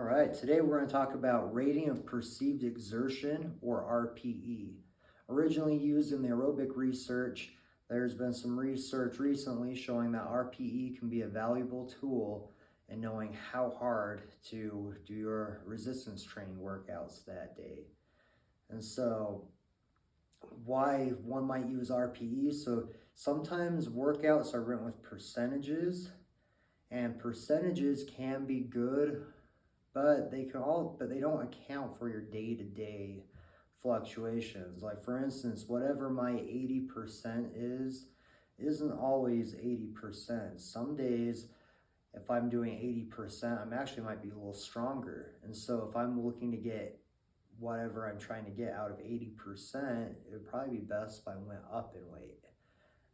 All right, today we're going to talk about rating of perceived exertion, or RPE. Originally used in the aerobic research, there's been some research recently showing that RPE can be a valuable tool in knowing how hard to do your resistance training workouts that day. And so why one might use RPE. So sometimes workouts are written with percentages, and percentages can be good, but they don't account for your day-to-day fluctuations. Like for instance, whatever my 80% isn't always 80%. Some days, if I'm doing 80%, I'm actually might be a little stronger. And so if I'm looking to get whatever I'm trying to get out of 80%, it would probably be best if I went up in weight.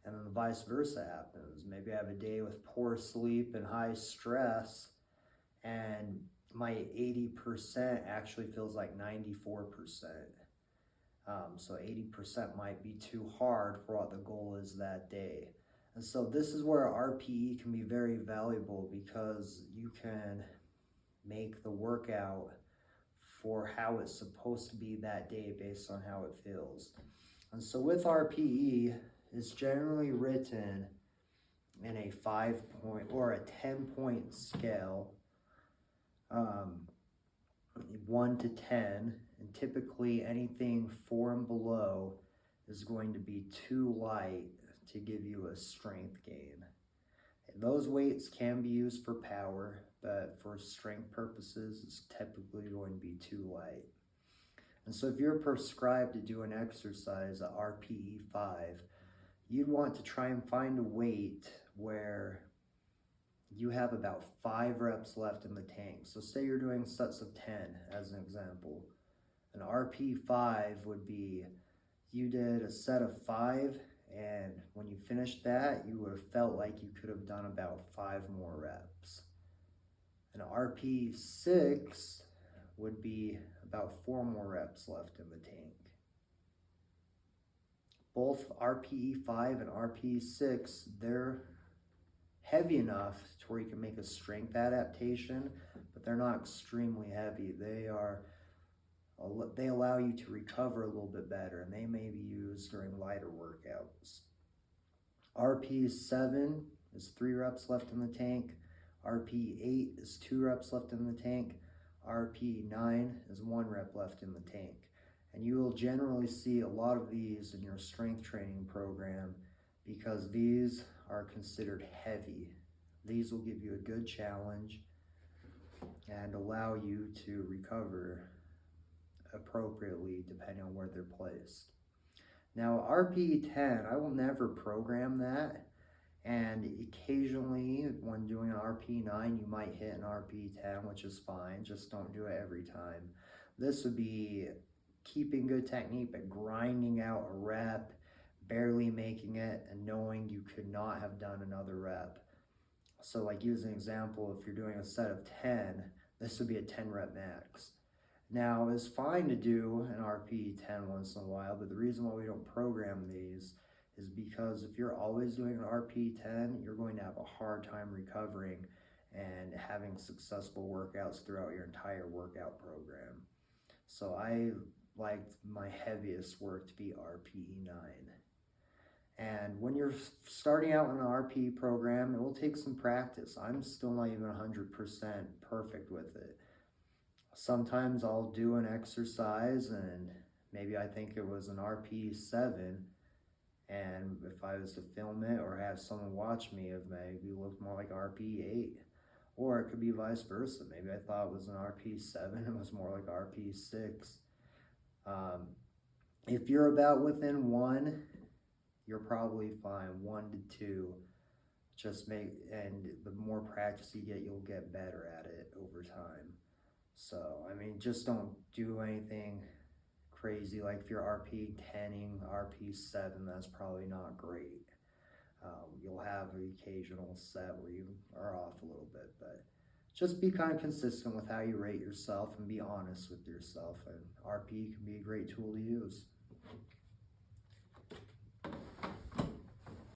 And then the vice versa happens. Maybe I have a day with poor sleep and high stress, and my 80% actually feels like 94%. So 80% might be too hard for what the goal is that day. And so this is where RPE can be very valuable, because you can make the workout for how it's supposed to be that day based on how it feels. And so with RPE, it's generally written in a 5-point or a 10-point scale, 1 to 10, and typically anything 4 and below is going to be too light to give you a strength gain. And those weights can be used for power, but for strength purposes, it's typically going to be too light. And so if you're prescribed to do an exercise at RPE 5, you'd want to try and find a weight where you have about 5 reps left in the tank. So say you're doing sets of 10 as an example. An RP 5 would be, you did a set of 5, and when you finished that, you would have felt like you could have done about 5 more reps. An RP 6 would be about 4 more reps left in the tank. Both RPE 5 and RPE 6, they're heavy enough to where you can make a strength adaptation, but they're not extremely heavy. They allow you to recover a little bit better, and they may be used during lighter workouts. RPE 7 is 3 reps left in the tank. RPE 8 is 2 reps left in the tank. RPE 9 is 1 rep left in the tank. And you will generally see a lot of these in your strength training program, because these are considered heavy. These will give you a good challenge and allow you to recover appropriately depending on where they're placed. Now RPE 10, I will never program that, and occasionally when doing an RPE 9 you might hit an RPE 10, which is fine, just don't do it every time. This would be keeping good technique but grinding out a rep, barely making it, and knowing you could not have done another rep. So like, use an example, if you're doing a set of 10, this would be a 10 rep max. Now it's fine to do an RPE 10 once in a while, but the reason why we don't program these is because if you're always doing an RPE 10, you're going to have a hard time recovering and having successful workouts throughout your entire workout program. So I like my heaviest work to be RPE 9. And when you're starting out in an RPE program, it will take some practice. I'm still not even 100% perfect with it. Sometimes I'll do an exercise and maybe I think it was an RPE 7, and if I was to film it or have someone watch me, it maybe looked more like RPE 8. Or it could be vice versa. Maybe I thought it was an RPE 7, it was more like RPE 6. If you're about within 1, you're probably fine. 1 to 2. And the more practice you get, you'll get better at it over time. So, I mean, just don't do anything crazy. Like if you're RPE 10ing, RPE 7, that's probably not great. You'll have an occasional set where you are off a little bit, but just be kind of consistent with how you rate yourself and be honest with yourself, and RPE can be a great tool to use.